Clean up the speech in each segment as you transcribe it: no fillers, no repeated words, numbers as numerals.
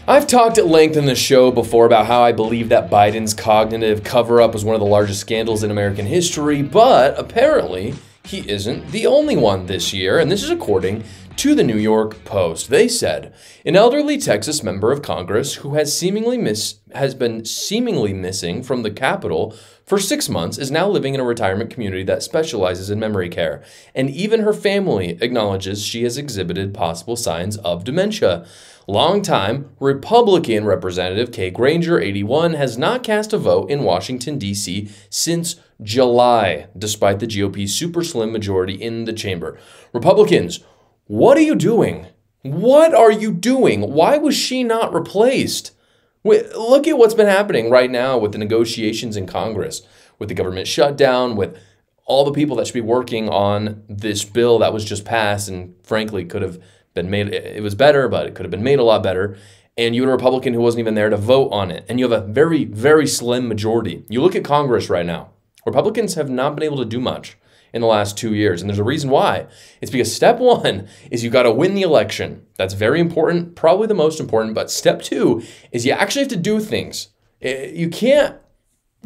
I've talked at length in the show before about how I believe that Biden's cognitive cover-up was one of the largest scandals in American history, but apparently he isn't the only one this year, and this is according to the New York Post. They said an elderly Texas member of Congress who has been seemingly missing from the Capitol for 6 months is now living in a retirement community that specializes in memory care, and even her family acknowledges she has exhibited possible signs of dementia. Longtime Republican Representative Kay Granger, 81, has not cast a vote in Washington, D.C. since July, despite the GOP's super slim majority in the chamber. Republicans, what are you doing? What are you doing? Why was she not replaced? Look at what's been happening right now with the negotiations in Congress, with the government shutdown, with all the people that should be working on this bill that was just passed and frankly could have been made. It was better, but it could have been made a lot better. And you had a Republican who wasn't even there to vote on it. And you have a very, very slim majority. You look at Congress right now. Republicans have not been able to do much in the last 2 years. And there's a reason why. It's because step one is you got to win the election. That's very important, probably the most important. But step two is you actually have to do things. You can't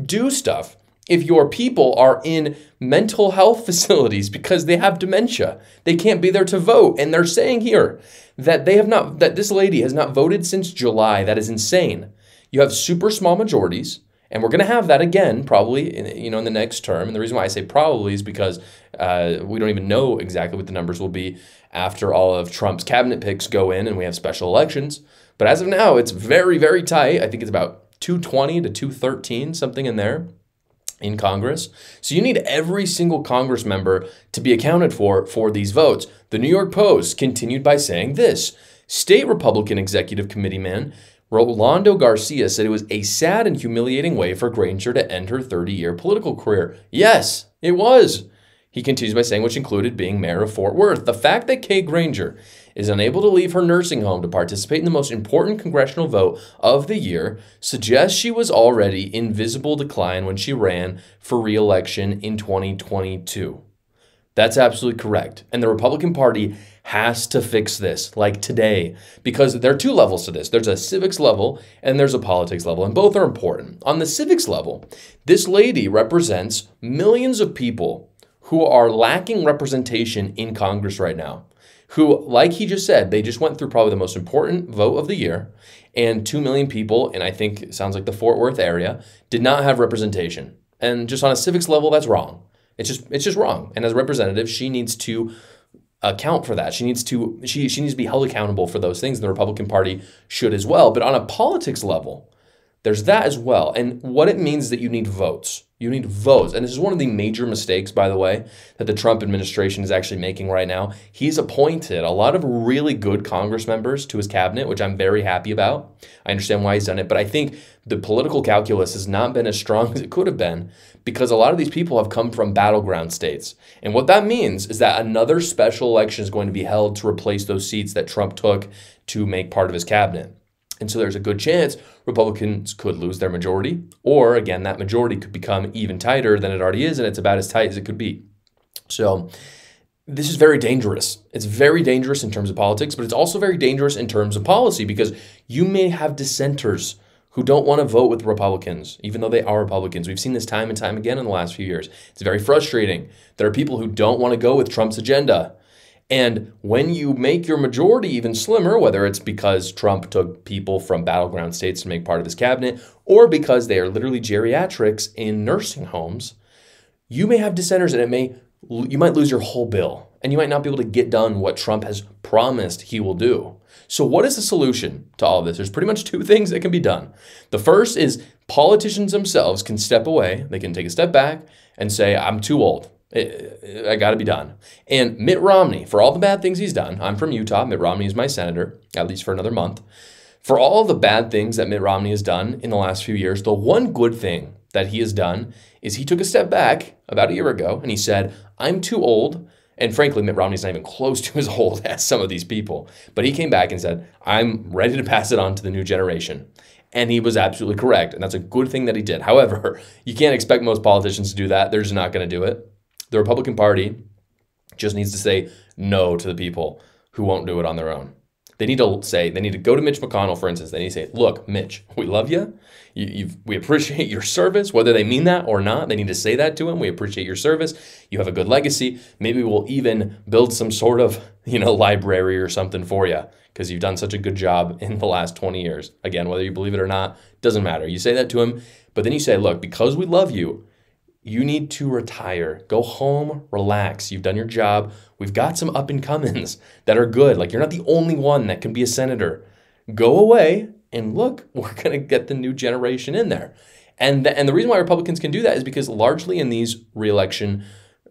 do stuff if your people are in mental health facilities because they have dementia. They can't be there to vote. And they're saying here that that this lady has not voted since July. That is insane. You have super small majorities. And we're going to have that again, probably, in the next term. And the reason why I say probably is because we don't even know exactly what the numbers will be after all of Trump's cabinet picks go in and we have special elections. But as of now, it's very, very tight. I think it's about 220 to 213, something in there in Congress. So you need every single Congress member to be accounted for these votes. The New York Post continued by saying this. State Republican Executive Committee man Rolando Garcia said it was a sad and humiliating way for Granger to end her 30-year political career. Yes, it was. He continues by saying, which included being mayor of Fort Worth. The fact that Kay Granger is unable to leave her nursing home to participate in the most important congressional vote of the year suggests she was already in visible decline when she ran for re-election in 2022. That's absolutely correct. And the Republican Party has to fix this, like today, because there are two levels to this. There's a civics level and there's a politics level, and both are important. On the civics level, this lady represents millions of people who are lacking representation in Congress right now, who, like he just said, they just went through probably the most important vote of the year, and 2 million people, and I think it sounds like the Fort Worth area, did not have representation. And just on a civics level, that's wrong. It's just wrong. And as a representative, she needs to account for that. She needs to be held accountable for those things. And the Republican Party should as well. But on a politics level, there's that as well. And what it means is that you need votes. You need votes. And this is one of the major mistakes, by the way, that the Trump administration is actually making right now. He's appointed a lot of really good Congress members to his cabinet, which I'm very happy about. I understand why he's done it. But I think the political calculus has not been as strong as it could have been because a lot of these people have come from battleground states. And what that means is that another special election is going to be held to replace those seats that Trump took to make part of his cabinet. And so there's a good chance Republicans could lose their majority, or again, that majority could become even tighter than it already is, and it's about as tight as it could be. So this is very dangerous. It's very dangerous in terms of politics, but it's also very dangerous in terms of policy because you may have dissenters who don't want to vote with Republicans, even though they are Republicans. We've seen this time and time again in the last few years. It's very frustrating. There are people who don't want to go with Trump's agenda. And when you make your majority even slimmer, whether it's because Trump took people from battleground states to make part of his cabinet, or because they are literally geriatrics in nursing homes, you may have dissenters and you might lose your whole bill. And you might not be able to get done what Trump has promised he will do. So what is the solution to all of this? There's pretty much two things that can be done. The first is politicians themselves can step away. They can take a step back and say, I'm too old. I got to be done. And Mitt Romney, for all the bad things he's done, I'm from Utah. Mitt Romney is my senator, at least for another month. For all the bad things that Mitt Romney has done in the last few years, the one good thing that he has done is he took a step back about a year ago and he said, I'm too old. And frankly, Mitt Romney's not even close to as old as some of these people. But he came back and said, I'm ready to pass it on to the new generation. And he was absolutely correct. And that's a good thing that he did. However, you can't expect most politicians to do that. They're just not going to do it. The Republican Party just needs to say no to the people who won't do it on their own. They need to go to Mitch McConnell, for instance. They need to say, look, Mitch, we love you. We appreciate your service, whether they mean that or not. They need to say that to him. We appreciate your service. You have a good legacy. Maybe we'll even build some sort of, library or something for you because you've done such a good job in the last 20 years. Again, whether you believe it or not, doesn't matter. You say that to him, but then you say, look, because we love you, you need to retire. Go home, relax. You've done your job. We've got some up-and-comings that are good. Like, you're not the only one that can be a senator. Go away, and look, we're going to get the new generation in there. And the reason why Republicans can do that is because largely in these reelection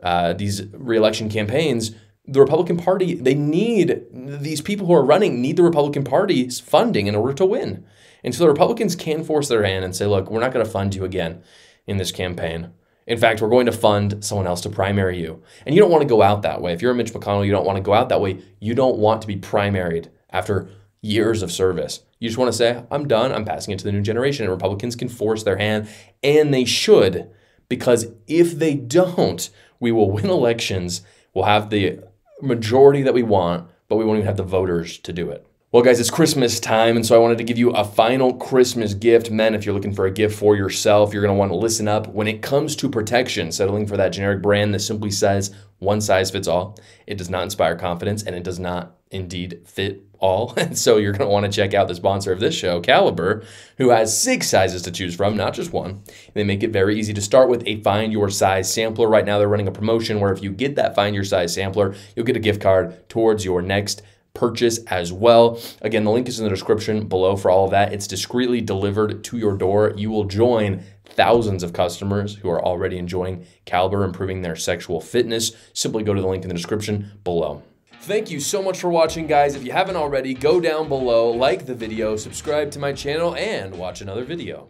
campaigns, the Republican Party, these people who are running need the Republican Party's funding in order to win. And so the Republicans can force their hand and say, look, we're not going to fund you again in this campaign. In fact, we're going to fund someone else to primary you. And you don't want to go out that way. If you're a Mitch McConnell, you don't want to go out that way. You don't want to be primaried after years of service. You just want to say, I'm done. I'm passing it to the new generation. And Republicans can force their hand, and they should, because if they don't, we will win elections. We'll have the majority that we want, but we won't even have the voters to do it. Well, guys, it's Christmas time, and so I wanted to give you a final Christmas gift. Men, if you're looking for a gift for yourself, you're going to want to listen up. When it comes to protection, settling for that generic brand that simply says one size fits all, it does not inspire confidence, and it does not indeed fit all. And so you're going to want to check out the sponsor of this show, Caliber, who has 6 sizes to choose from, not just one. They make it very easy to start with a Find Your Size sampler. Right now, they're running a promotion where if you get that Find Your Size sampler, you'll get a gift card towards your next purchase as well. Again, the link is in the description below for all of that. It's discreetly delivered to your door. You will join thousands of customers who are already enjoying Caliber, improving their sexual fitness. Simply go to the link in the description below. Thank you so much for watching, guys. If you haven't already, go down below, like the video, subscribe to my channel, and watch another video.